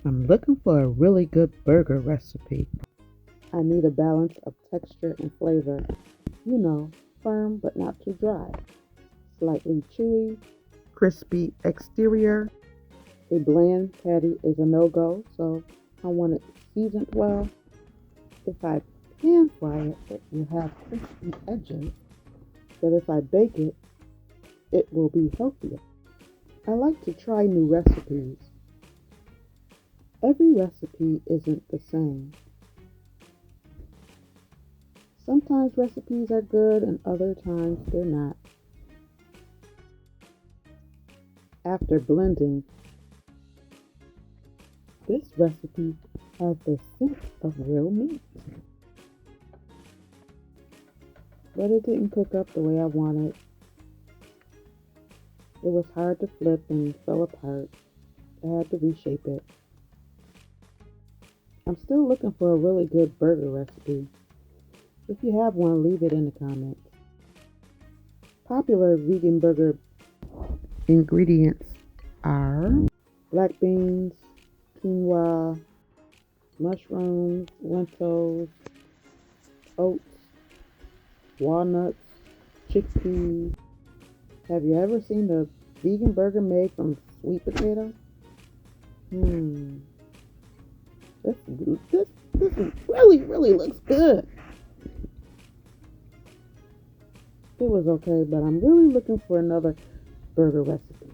I'm looking for a really good burger recipe. I need a balance of texture and flavor. You know, firm but not too dry. Slightly chewy, crispy exterior. A bland patty is a no-go, so I want it seasoned well. If I pan fry it, it will have crispy edges, but if I bake it, it will be healthier. I like to try new recipes. Every recipe isn't the same. Sometimes recipes are good and other times they're not. After blending, this recipe has the scent of real meat. But it didn't cook up the way I wanted. It was hard to flip and fell apart. I had to reshape it. I'm still looking for a really good burger recipe. If you have one, leave it in the comments. Popular vegan burger ingredients are black beans, quinoa, mushrooms, lentils, oats, walnuts, chickpeas. Have you ever seen a vegan burger made from sweet potato? This really looks good. It was okay, but I'm really looking for another burger recipe.